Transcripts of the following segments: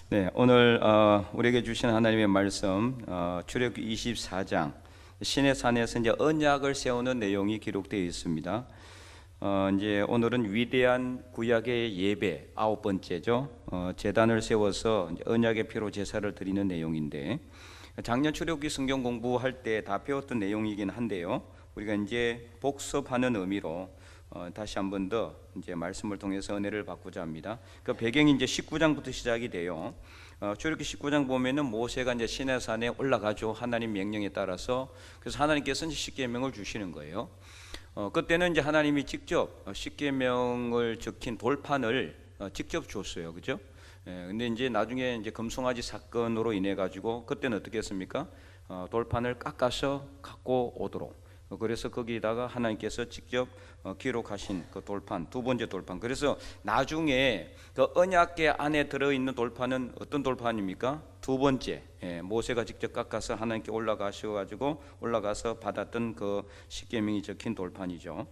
네, 오늘 우리에게 주신 하나님의 말씀 출애굽기 24장 신의 산에서 이제 언약을 세우는 내용이 기록되어 있습니다. 이제 오늘은 위대한 구약의 예배 9번째죠. 제단을 세워서 언약의 피로 제사를 드리는 내용인데, 작년 출애굽기 성경 공부할 때 다 배웠던 내용이긴 한데요. 우리가 이제 복습하는 의미로 다시 한 번 더 이제 말씀을 통해서 은혜를 받고자 합니다. 그 배경이 이제 19장부터 시작이 돼요. 출애굽기 19장 보면은 모세가 이제 시내산에 올라가죠. 하나님 명령에 따라서. 그래서 하나님께서 이제 십계명을 주시는 거예요. 그때는 이제 하나님이 직접 십계명을 적힌 돌판을 직접 줬어요, 그죠? 근데 이제 나중에 이제 금송아지 사건으로 인해 가지고 그때는 어떻게 했습니까? 돌판을 깎아서 갖고 오도록. 그래서 거기다가 하나님께서 직접 기록하신 그 돌판, 두 번째 돌판. 그래서 나중에 그 언약궤 안에 들어있는 돌판은 어떤 돌판입니까? 두 번째, 모세가 직접 깎아서 하나님께 올라가서 받았던 그 십계명이 적힌 돌판이죠.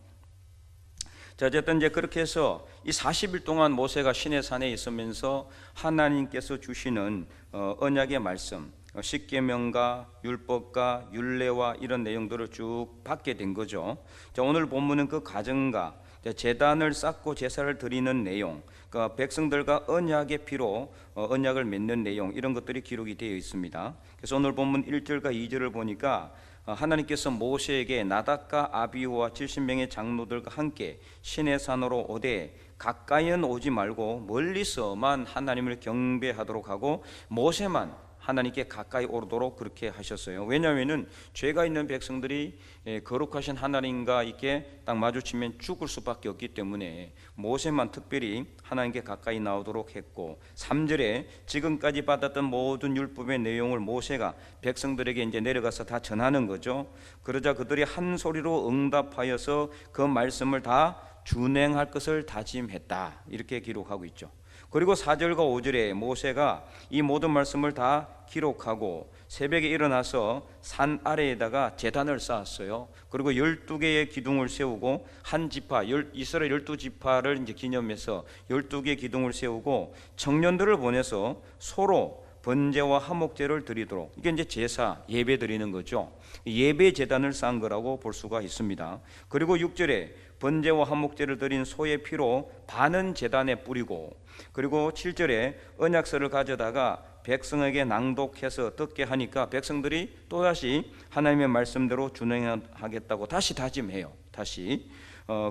자, 어쨌든 이제 그렇게 해서 이 40일 동안 모세가 시내산에 있으면서 하나님께서 주시는 언약의 말씀, 십계명과 율법과 율례와 이런 내용들을 쭉 받게 된 거죠. 자, 오늘 본문은 그 과정과 제단을 쌓고 제사를 드리는 내용, 그러니까 백성들과 언약의 피로 언약을 맺는 내용, 이런 것들이 기록이 되어 있습니다. 그래서 오늘 본문 1절과 2절을 보니까 하나님께서 모세에게 나답과 아비후와 70명의 장로들과 함께 시내산으로 오되 가까이는 오지 말고 멀리서만 하나님을 경배하도록 하고 모세만 하나님께 가까이 오르도록 그렇게 하셨어요. 왜냐하면은 죄가 있는 백성들이 거룩하신 하나님과 이렇게 딱 마주치면 죽을 수밖에 없기 때문에 모세만 특별히 하나님께 가까이 나오도록 했고, 3절에 지금까지 받았던 모든 율법의 내용을 모세가 백성들에게 이제 내려가서 다 전하는 거죠. 그러자 그들이 한 소리로 응답하여서 그 말씀을 다 준행할 것을 다짐했다, 이렇게 기록하고 있죠. 그리고 4절과 5절에 모세가 이 모든 말씀을 다 기록하고 새벽에 일어나서 산 아래에다가 제단을 쌓았어요. 그리고 12개의 기둥을 세우고 한 지파, 이스라엘 12지파를 이제 기념해서 12개의 기둥을 세우고 청년들을 보내서 서로 번제와 화목제를 드리도록, 이게 이제 제사, 예배 드리는 거죠. 예배 제단을 쌓은 거라고 볼 수가 있습니다. 그리고 6절에 번제와 화목제를 드린 소의 피로 반은 제단에 뿌리고, 그리고 7절에 언약서를 가져다가 백성에게 낭독해서 듣게 하니까 백성들이 또다시 하나님의 말씀대로 준행하겠다고 다시 다짐해요.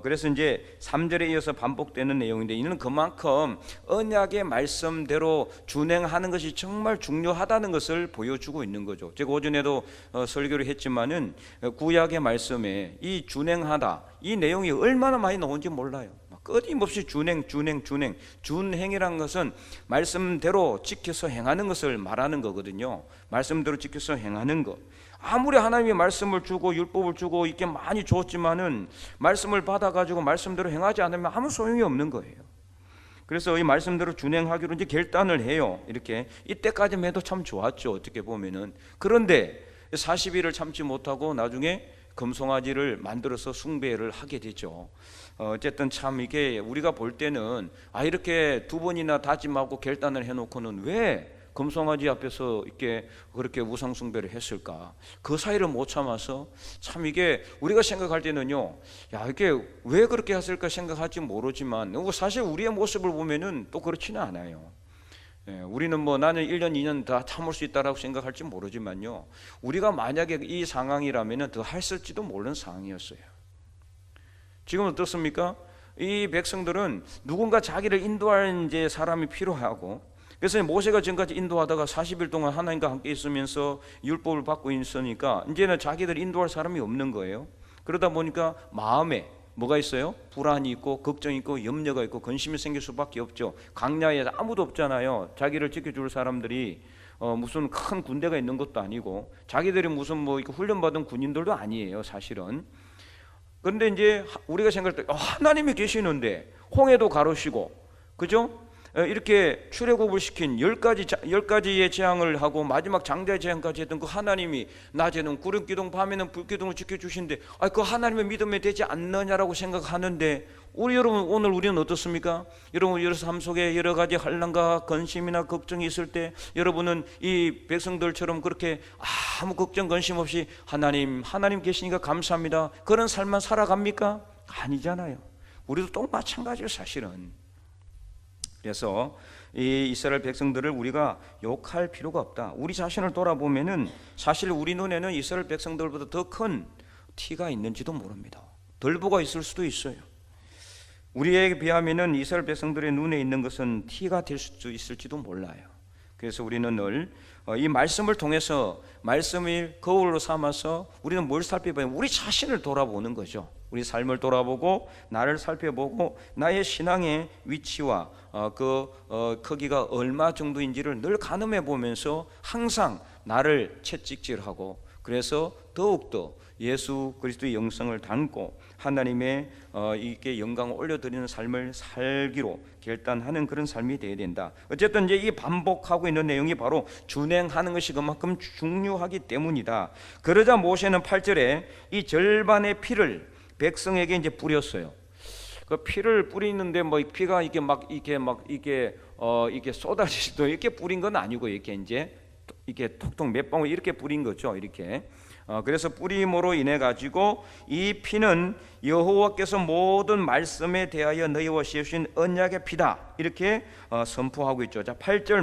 그래서 이제 3절에 이어서 반복되는 내용인데, 이는 그만큼 언약의 말씀대로 준행하는 것이 정말 중요하다는 것을 보여주고 있는 거죠. 제가 오전에도 설교를 했지만은 구약의 말씀에 이 준행하다, 이 내용이 얼마나 많이 나온지 몰라요. 끊임없이 준행이라는 것은 말씀대로 지켜서 행하는 것을 말하는 거거든요. 말씀대로 지켜서 행하는 것. 아무리 하나님이 말씀을 주고 율법을 주고 이렇게 많이 줬지만은 말씀을 받아가지고 말씀대로 행하지 않으면 아무 소용이 없는 거예요. 그래서 이 말씀대로 준행하기로 이제 결단을 해요. 이렇게 이때까지만 해도 참 좋았죠, 어떻게 보면은. 그런데 40일을 참지 못하고 나중에 금송아지를 만들어서 숭배를 하게 되죠. 어쨌든 참 이게 우리가 볼 때는 이렇게 두 번이나 다짐하고 결단을 해놓고는 왜 금송아지 앞에서 이렇게 그렇게 우상 숭배를 했을까? 그 사이를 못 참아서 참 이게 우리가 생각할 때는요, 이게 왜 그렇게 했을까 생각할지 모르지만 사실 우리의 모습을 보면은 또 그렇지는 않아요. 우리는 뭐 나는 1년 2년 다 참을 수 있다라고 생각할지 모르지만요, 우리가 만약에 이 상황이라면은 더 했을지도 모르는 상황이었어요. 지금 어떻습니까? 이 백성들은 누군가 자기를 인도할 이제 사람이 필요하고, 그래서 모세가 지금까지 인도하다가 40일 동안 하나님과 함께 있으면서 율법을 받고 있으니까 이제는 자기들 인도할 사람이 없는 거예요. 그러다 보니까 마음에 뭐가 있어요? 불안이 있고 걱정이 있고 염려가 있고 근심이 생길 수밖에 없죠. 광야에 아무도 없잖아요. 자기를 지켜줄 사람들이 무슨 큰 군대가 있는 것도 아니고 자기들이 무슨 뭐 훈련받은 군인들도 아니에요, 사실은. 그런데 이제 우리가 생각할 때 하나님이 계시는데 홍해도 가르시고, 그죠? 이렇게 출애굽을 시킨 10가지의 재앙을 하고 마지막 장자의 재앙까지 했던 그 하나님이 낮에는 구름 기둥 밤에는 불 기둥을 지켜주신데 그 하나님의 믿음에 되지 않느냐라고 생각하는데 여러분 오늘 우리는 어떻습니까? 여러분 여러 삶 속에 여러 가지 환난과 근심이나 걱정이 있을 때 여러분은 이 백성들처럼 그렇게 아무 걱정 근심 없이 하나님 계시니까 감사합니다 그런 삶만 살아갑니까? 아니잖아요. 우리도 또 마찬가지예요 사실은. 그래서 이 이스라엘 백성들을 우리가 욕할 필요가 없다. 우리 자신을 돌아보면은 사실 우리 눈에는 이스라엘 백성들보다 더 큰 티가 있는지도 모릅니다. 덜보가 있을 수도 있어요. 우리에게 비하면은 이스라엘 백성들의 눈에 있는 것은 티가 될 수도 있을지도 몰라요. 그래서 우리는 늘 이 말씀을 통해서 말씀을 거울로 삼아서 우리는 뭘 살펴봐요? 우리 자신을 돌아보는 거죠. 우리 삶을 돌아보고 나를 살펴보고 나의 신앙의 위치와 크기가 얼마 정도인지를 늘 가늠해 보면서 항상 나를 채찍질하고 그래서 더욱더 예수 그리스도의 영성을 담고 하나님의 이게 영광을 올려드리는 삶을 살기로 결단하는 그런 삶이 되어야 된다. 어쨌든 이제 이 반복하고 있는 내용이 바로 준행하는 것이 그만큼 중요하기 때문이다. 그러자 모세는 8절에 이 절반의 피를 백성에게 이제 뿌렸어요. 그 피를 뿌리는데 뭐 피가 이게 쏟아지도 이렇게 뿌린 건 아니고 이렇게 톡톡 몇 방울 이렇게 뿌린 거죠. 이렇게. 그래서 뿌림으로 인해 가지고 이 피는 여호와께서 모든 말씀에 대하여 너희와 세우신 언약의 피다 이렇게 선포하고 있죠. 자, 8절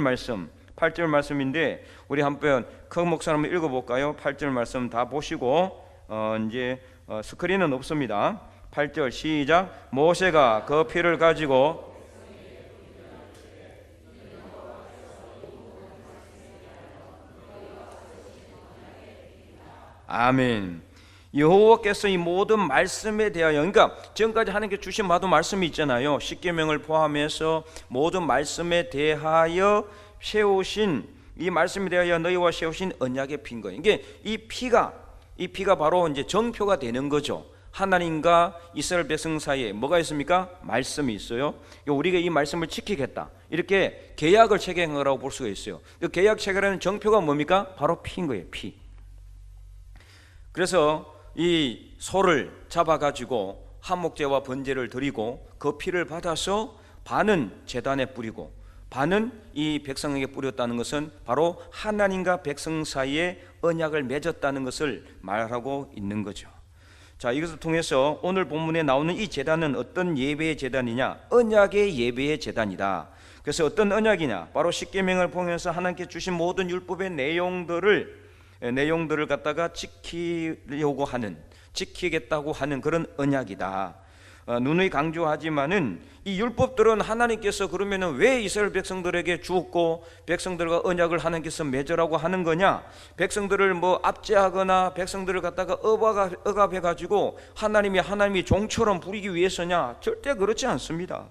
말씀인데 우리 한번 큰 목소리 한번 읽어볼까요? 8절 말씀 다 보시고 이제 스크린은 없습니다. 8절 시작. 모세가 그 피를 가지고 아멘. 여호와께서 이 모든 말씀에 대하여 그러니까 지금까지 하나님께 주신 모든 말씀이 있잖아요. 십계명을 포함해서 모든 말씀에 대하여 세우신 이 말씀에 대하여 너희와 세우신 언약의 피인 거예요. 이게 이 피가 바로 이제 정표가 되는 거죠. 하나님과 이스라엘 백성 사이에 뭐가 있습니까? 말씀이 있어요. 우리가 이 말씀을 지키겠다 이렇게 계약을 체결한 거라고 볼 수가 있어요. 그 계약 체결하는 정표가 뭡니까? 바로 피인 거예요. 피. 그래서 이 소를 잡아가지고 한목제와 번제를 드리고 그 피를 받아서 반은 제단에 뿌리고 반은 이 백성에게 뿌렸다는 것은 바로 하나님과 백성 사이에 언약을 맺었다는 것을 말하고 있는 거죠. 자, 이것을 통해서 오늘 본문에 나오는 이 제단은 어떤 예배의 제단이냐? 언약의 예배의 제단이다. 그래서 어떤 언약이냐? 바로 십계명을 보면서 하나님께 주신 모든 율법의 내용들을 갖다가 지키겠다고 하는 그런 언약이다. 누누이 강조하지만은 이 율법들은 하나님께서 그러면은 왜 이스라엘 백성들에게 주었고 백성들과 언약을 하나님께서 맺으라고 하는 거냐? 백성들을 뭐 압제하거나 백성들을 갖다가 억압해 가지고 하나님이 종처럼 부리기 위해서냐? 절대 그렇지 않습니다.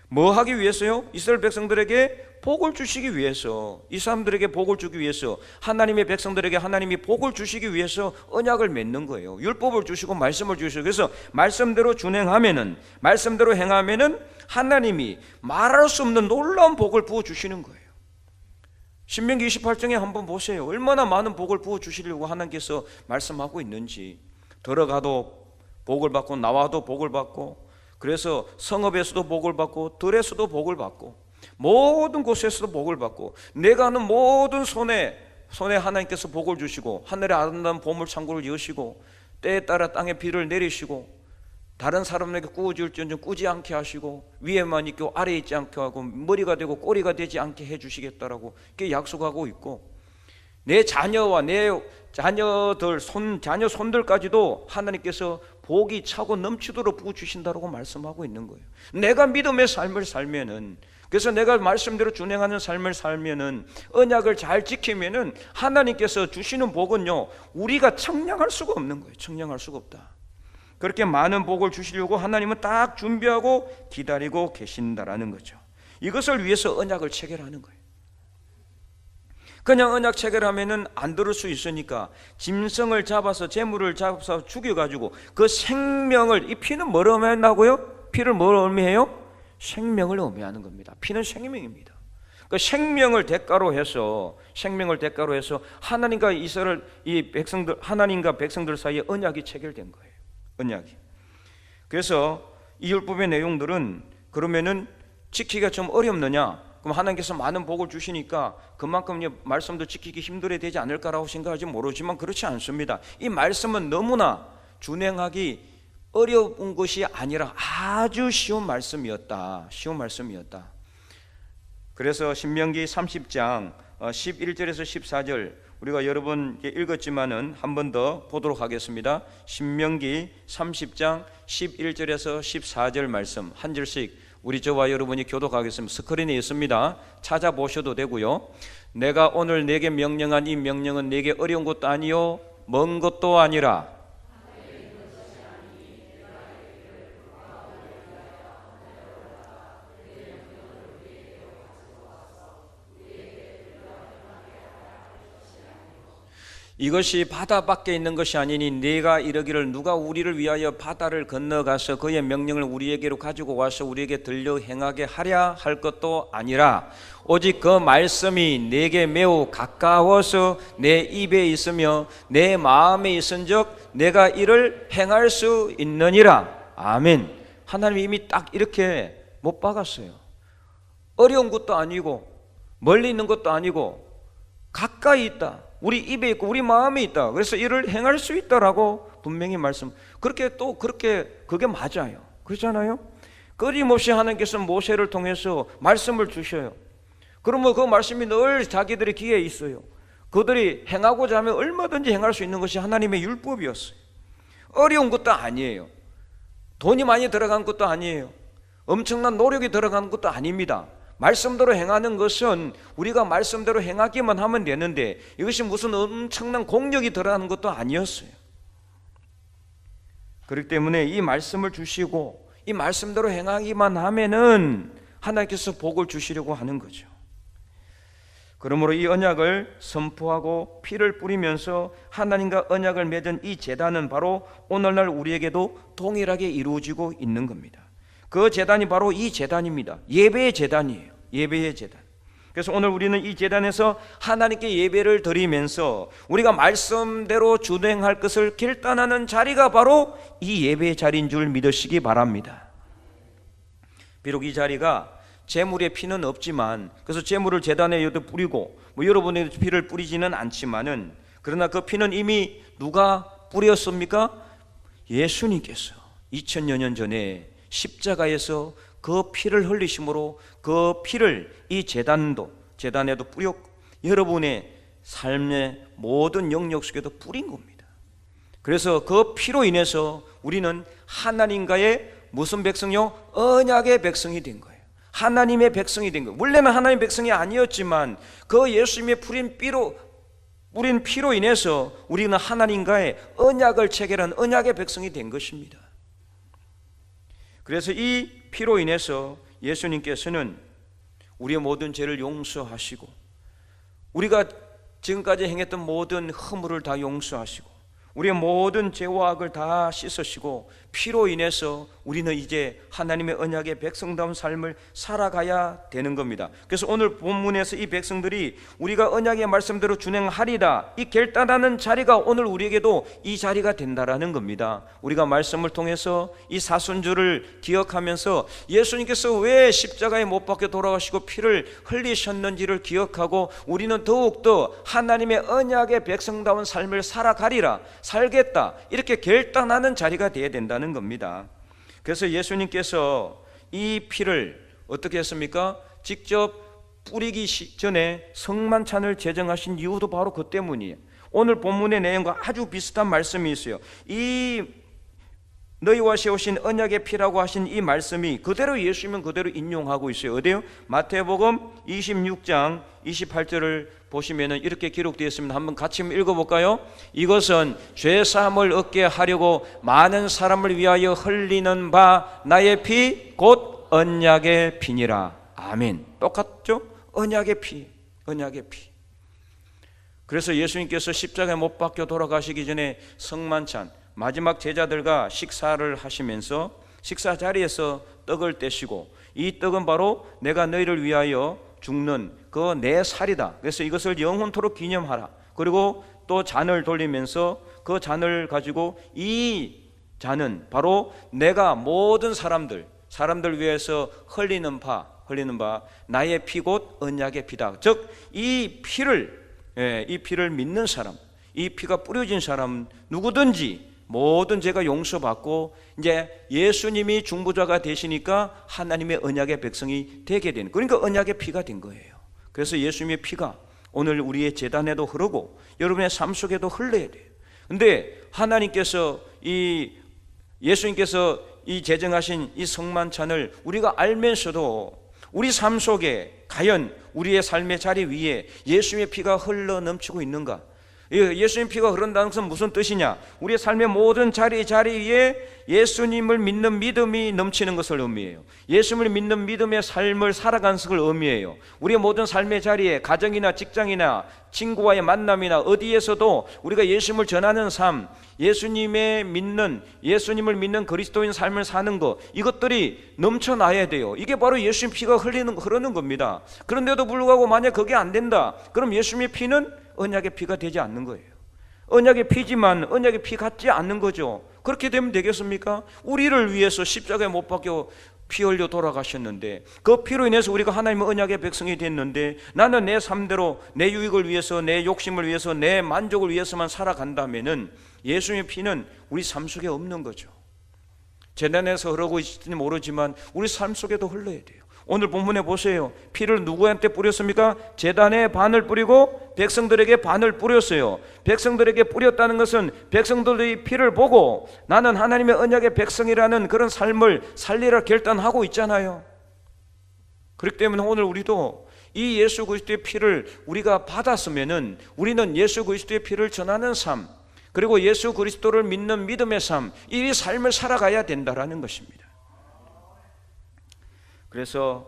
뭐 하기 위해서요? 이스라엘 백성들에게 복을 주시기 위해서, 이 사람들에게 복을 주기 위해서, 하나님의 백성들에게 하나님이 복을 주시기 위해서 언약을 맺는 거예요. 율법을 주시고 말씀을 주시고, 그래서 말씀대로 준행하면은, 말씀대로 행하면은 하나님이 말할 수 없는 놀라운 복을 부어 주시는 거예요. 신명기 28장에 한번 보세요. 얼마나 많은 복을 부어 주시려고 하나님께서 말씀하고 있는지. 들어가도 복을 받고 나와도 복을 받고, 그래서 성읍에서도 복을 받고 들에서도 복을 받고 모든 곳에서도 복을 받고 내가 하는 모든 손에 하나님께서 복을 주시고 하늘에 아름다운 보물 창고를 여시고 때에 따라 땅에 비를 내리시고 다른 사람에게 꾸어질지언정 꾸지 않게 하시고 위에만 있고 아래에 있지 않게 하고 머리가 되고 꼬리가 되지 않게 해주시겠다라고 이렇게 약속하고 있고 내 자녀와 내 자녀들 자녀 손들까지도 하나님께서 복이 차고 넘치도록 부어주신다고 말씀하고 있는 거예요. 내가 믿음의 삶을 살면은, 그래서 내가 말씀대로 준행하는 삶을 살면은, 언약을 잘 지키면은 하나님께서 주시는 복은요 우리가 청량할 수가 없는 거예요. 청량할 수가 없다. 그렇게 많은 복을 주시려고 하나님은 딱 준비하고 기다리고 계신다라는 거죠. 이것을 위해서 언약을 체결하는 거예요. 그냥 언약 체결하면은 안 들을 수 있으니까 짐승을 잡아서 재물을 잡아서 죽여가지고 그 생명을, 이 피는 뭘 의미한다고요? 피를 뭘 의미해요? 생명을 의미하는 겁니다. 피는 생명입니다. 그 생명을 대가로 해서 하나님과 이스라엘 이 백성들, 하나님과 백성들 사이에 언약이 체결된 거예요. 언약이. 그래서 이 율법의 내용들은 그러면은 지키기가 좀 어렵느냐? 그럼 하나님께서 많은 복을 주시니까 그만큼 말씀도 지키기 힘들어야 되지 않을까라고 생각할지 모르지만 그렇지 않습니다. 이 말씀은 너무나 준행하기 어려운 것이 아니라 아주 쉬운 말씀이었다. 그래서 신명기 30장 11절에서 14절 우리가 여러 번 읽었지만은 한 번 더 보도록 하겠습니다. 신명기 30장 11절에서 14절 말씀 한 절씩 우리 저와 여러분이 교독하겠습니다. 스크린에 있습니다. 찾아보셔도 되고요. 내가 오늘 내게 명령한 이 명령은 내게 어려운 것도 아니요 먼 것도 아니라 이것이 바다 밖에 있는 것이 아니니 네가 이르기를 누가 우리를 위하여 바다를 건너가서 그의 명령을 우리에게로 가지고 와서 우리에게 들려 행하게 하랴 할 것도 아니라 오직 그 말씀이 내게 매우 가까워서 내 입에 있으며 내 마음에 있은즉 내가 이를 행할 수 있느니라. 아멘. 하나님이 이미 딱 이렇게 못 박았어요. 어려운 것도 아니고 멀리 있는 것도 아니고 가까이 있다. 우리 입에 있고 우리 마음에 있다. 그래서 이를 행할 수 있다라고 분명히 말씀. 그렇게 그게 맞아요. 그렇잖아요. 끊임없이 하나님께서 모세를 통해서 말씀을 주셔요. 그러면 그 말씀이 늘 자기들의 귀에 있어요. 그들이 행하고자 하면 얼마든지 행할 수 있는 것이 하나님의 율법이었어요. 어려운 것도 아니에요. 돈이 많이 들어간 것도 아니에요. 엄청난 노력이 들어간 것도 아닙니다. 말씀대로 행하는 것은 우리가 말씀대로 행하기만 하면 되는데 이것이 무슨 엄청난 공력이 들어가는 것도 아니었어요. 그렇기 때문에 이 말씀을 주시고 이 말씀대로 행하기만 하면은 하나님께서 복을 주시려고 하는 거죠. 그러므로 이 언약을 선포하고 피를 뿌리면서 하나님과 언약을 맺은 이 제단은 바로 오늘날 우리에게도 동일하게 이루어지고 있는 겁니다. 그 제단이 바로 이 제단입니다. 예배의 제단이에요. 예배의 제단. 그래서 오늘 우리는 이 제단에서 하나님께 예배를 드리면서 우리가 말씀대로 준행할 것을 결단하는 자리가 바로 이 예배의 자리인 줄 믿으시기 바랍니다. 비록 이 자리가 제물의 피는 없지만 그래서 제물을 제단에 뿌리고 여러분의 피를 뿌리지는 않지만은 그러나 그 피는 이미 누가 뿌렸습니까? 예수님께서 2000여 년 전에 십자가에서 그 피를 흘리심으로 그 피를 이 제단에도 뿌렸고 여러분의 삶의 모든 영역 속에도 뿌린 겁니다. 그래서 그 피로 인해서 우리는 하나님과의 무슨 백성이요? 언약의 백성이 된 거예요. 하나님의 백성이 된 거예요. 원래는 하나님의 백성이 아니었지만 그 예수님의 뿌린 피로 인해서 우리는 하나님과의 언약을 체결한 언약의 백성이 된 것입니다. 그래서 이 피로 인해서 예수님께서는 우리의 모든 죄를 용서하시고 우리가 지금까지 행했던 모든 허물을 다 용서하시고 우리의 모든 죄와 악을 다 씻으시고 피로 인해서 우리는 이제 하나님의 언약의 백성다운 삶을 살아가야 되는 겁니다. 그래서 오늘 본문에서 이 백성들이 우리가 언약의 말씀대로 준행하리다 이 결단하는 자리가 오늘 우리에게도 이 자리가 된다라는 겁니다. 우리가 말씀을 통해서 이 사순주를 기억하면서 예수님께서 왜 십자가에 못 박혀 돌아가시고 피를 흘리셨는지를 기억하고 우리는 더욱더 하나님의 언약의 백성다운 삶을 살겠다 이렇게 결단하는 자리가 되어야 된다는 겁니다. 그래서 예수님께서 이 피를 어떻게 했습니까? 직접 뿌리기 전에 성만찬을 제정하신 이유도 바로 그 때문이에요. 오늘 본문의 내용과 아주 비슷한 말씀이 있어요. 이 너희와 세우신 언약의 피라고 하신 이 말씀이 그대로 예수님은 그대로 인용하고 있어요. 어디요? 마태복음 26장 28절을 보시면 이렇게 기록되어 있습니다. 한번 같이 읽어볼까요? 이것은 죄사함을 얻게 하려고 많은 사람을 위하여 흘리는 바 나의 피 곧 언약의 피니라. 아멘. 똑같죠? 언약의 피. 그래서 예수님께서 십자가에 못 박혀 돌아가시기 전에 성만찬 마지막 제자들과 식사를 하시면서 식사 자리에서 떡을 떼시고 이 떡은 바로 내가 너희를 위하여 죽는 그 내 살이다. 그래서 이것을 영원토록 기념하라. 그리고 또 잔을 돌리면서 그 잔을 가지고 이 잔은 바로 내가 모든 사람들 위해서 흘리는 바 나의 피 곧 언약의 피다. 즉 이 피를 믿는 사람, 이 피가 뿌려진 사람 누구든지 모든 죄가 용서받고 이제 예수님이 중보자가 되시니까 하나님의 언약의 백성이 되게 되는, 그러니까 언약의 피가 된 거예요. 그래서 예수님의 피가 오늘 우리의 제단에도 흐르고 여러분의 삶 속에도 흘러야 돼요. 근데 하나님께서 예수님께서 이 제정하신 이 성만찬을 우리가 알면서도 우리 삶 속에 과연 우리의 삶의 자리 위에 예수님의 피가 흘러 넘치고 있는가? 예수님 피가 흐른다는 것은 무슨 뜻이냐? 우리의 삶의 모든 자리 위에 예수님을 믿는 믿음이 넘치는 것을 의미해요. 예수님을 믿는 믿음의 삶을 살아가는 것을 의미해요. 우리의 모든 삶의 자리에 가정이나 직장이나 친구와의 만남이나 어디에서도 우리가 예수님을 전하는 삶, 예수님을 믿는 그리스도인 삶을 사는 것, 이것들이 넘쳐나야 돼요. 이게 바로 예수님 피가 흐르는 겁니다. 그런데도 불구하고 만약 그게 안 된다, 그럼 예수님의 피는 언약의 피가 되지 않는 거예요. 언약의 피지만 언약의 피 같지 않는 거죠. 그렇게 되면 되겠습니까? 우리를 위해서 십자가에 못 박혀 피 흘려 돌아가셨는데 그 피로 인해서 우리가 하나님의 언약의 백성이 됐는데 나는 내 삶대로 내 유익을 위해서, 내 욕심을 위해서, 내 만족을 위해서만 살아간다면은 예수님의 피는 우리 삶 속에 없는 거죠. 제단에서 흐르고 있을지 모르지만 우리 삶 속에도 흘러야 돼요. 오늘 본문에 보세요. 피를 누구한테 뿌렸습니까? 제단에 반을 뿌리고 백성들에게 반을 뿌렸어요. 백성들에게 뿌렸다는 것은 백성들의 피를 보고 나는 하나님의 언약의 백성이라는 그런 삶을 살리라 결단하고 있잖아요. 그렇기 때문에 오늘 우리도 이 예수 그리스도의 피를 우리가 받았으면은 우리는 예수 그리스도의 피를 전하는 삶, 그리고 예수 그리스도를 믿는 믿음의 삶, 이 삶을 살아가야 된다라는 것입니다. 그래서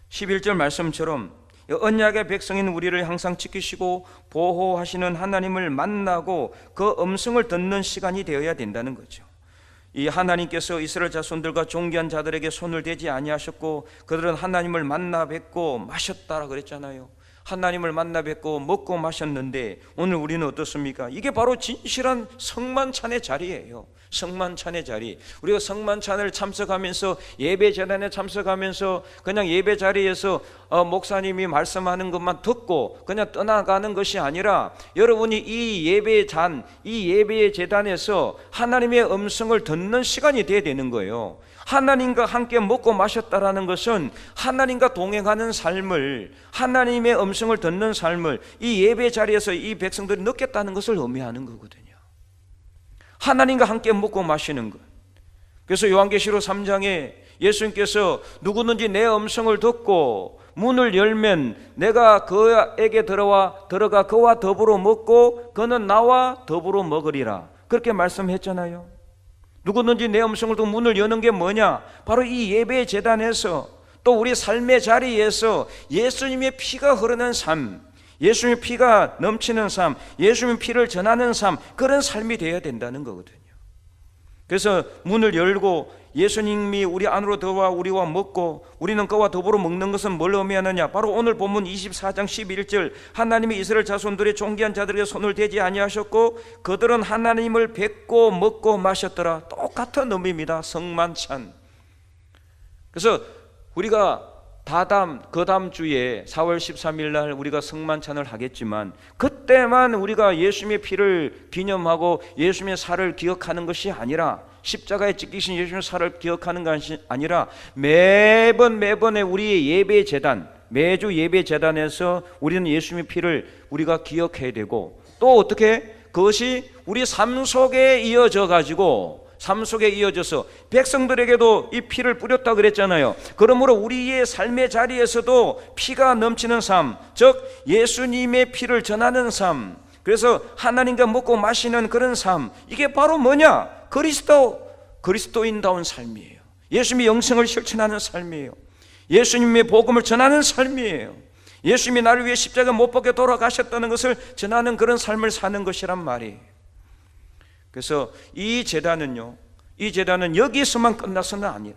11절 말씀처럼 언약의 백성인 우리를 항상 지키시고 보호하시는 하나님을 만나고 그 음성을 듣는 시간이 되어야 된다는 거죠. 이 하나님께서 이스라엘 자손들과 존귀한 자들에게 손을 대지 아니하셨고 그들은 하나님을 만나 뵙고 마셨다라 그랬잖아요. 하나님을 만나 뵙고 먹고 마셨는데 오늘 우리는 어떻습니까? 이게 바로 진실한 성만찬의 자리예요. 성만찬의 자리. 우리가 성만찬을 참석하면서 예배 재단에 참석하면서 그냥 예배 자리에서 목사님이 말씀하는 것만 듣고 그냥 떠나가는 것이 아니라 여러분이 이 예배의 재단에서 하나님의 음성을 듣는 시간이 돼야 되는 거예요. 하나님과 함께 먹고 마셨다라는 것은 하나님과 동행하는 삶을, 하나님의 음성을 듣는 삶을 이 예배 자리에서 이 백성들이 느꼈다는 것을 의미하는 거거든요. 하나님과 함께 먹고 마시는 것. 그래서 요한계시록 3장에 예수님께서 누구든지 내 음성을 듣고 문을 열면 내가 그에게 들어가 그와 더불어 먹고 그는 나와 더불어 먹으리라, 그렇게 말씀했잖아요. 누구든지 내 음성을 듣고 문을 여는 게 뭐냐? 바로 이 예배 제단에서 또 우리 삶의 자리에서 예수님의 피가 흐르는 삶, 예수님의 피가 넘치는 삶, 예수님의 피를 전하는 삶, 그런 삶이 되어야 된다는 거거든요. 그래서 문을 열고 예수님이 우리 안으로 들어와 우리와 먹고 우리는 그와 더불어 먹는 것은 뭘 의미하느냐? 바로 오늘 본문 24장 11절 하나님이 이스라엘 자손들의 존귀한 자들에게 손을 대지 아니하셨고 그들은 하나님을 뵙고 먹고 마셨더라. 똑같은 의미입니다. 성만찬. 그래서 우리가 그 다음 주에 4월 13일 날 우리가 성만찬을 하겠지만 그때만 우리가 예수님의 피를 기념하고 예수님의 살을 기억하는 것이 아니라, 십자가에 찍히신 예수님의 살을 기억하는 것이 아니라 매번의 우리의 예배 재단, 매주 예배 재단에서 우리는 예수님의 피를 우리가 기억해야 되고, 또 어떻게 그것이 우리 삶 속에 이어져서 백성들에게도 이 피를 뿌렸다 그랬잖아요. 그러므로 우리의 삶의 자리에서도 피가 넘치는 삶, 즉 예수님의 피를 전하는 삶, 그래서 하나님과 먹고 마시는 그런 삶, 이게 바로 뭐냐? 그리스도인다운 삶이에요. 예수님의 영생을 실천하는 삶이에요. 예수님의 복음을 전하는 삶이에요. 예수님이 나를 위해 십자가 못 박혀 돌아가셨다는 것을 전하는 그런 삶을 사는 것이란 말이에요. 그래서 이 제단은요, 이 제단은 여기서만 끝나서는 아니에요.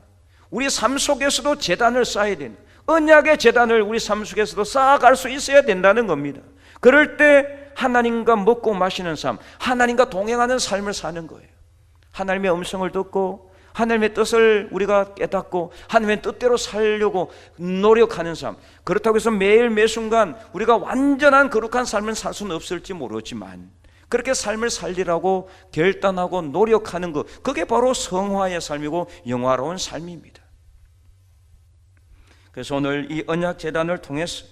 우리 삶 속에서도 제단을 쌓아야 되는, 언약의 제단을 우리 삶 속에서도 쌓아갈 수 있어야 된다는 겁니다. 그럴 때 하나님과 먹고 마시는 삶, 하나님과 동행하는 삶을 사는 거예요. 하나님의 음성을 듣고 하나님의 뜻을 우리가 깨닫고 하나님의 뜻대로 살려고 노력하는 삶. 그렇다고 해서 매일 매순간 우리가 완전한 거룩한 삶을 살 수는 없을지 모르지만 그렇게 삶을 살리라고 결단하고 노력하는 것, 그게 바로 성화의 삶이고 영화로운 삶입니다. 그래서 오늘 이 언약 제단을 통해서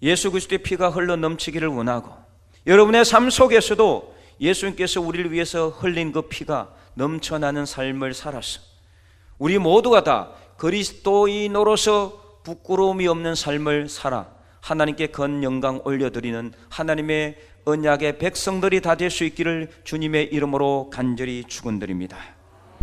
예수 그리스도의 피가 흘러 넘치기를 원하고, 여러분의 삶 속에서도 예수님께서 우리를 위해서 흘린 그 피가 넘쳐나는 삶을 살아서 우리 모두가 다 그리스도인으로서 부끄러움이 없는 삶을 살아 하나님께 건 영광 올려드리는 하나님의 언약의 백성들이 다 될 수 있기를 주님의 이름으로 간절히 축원드립니다.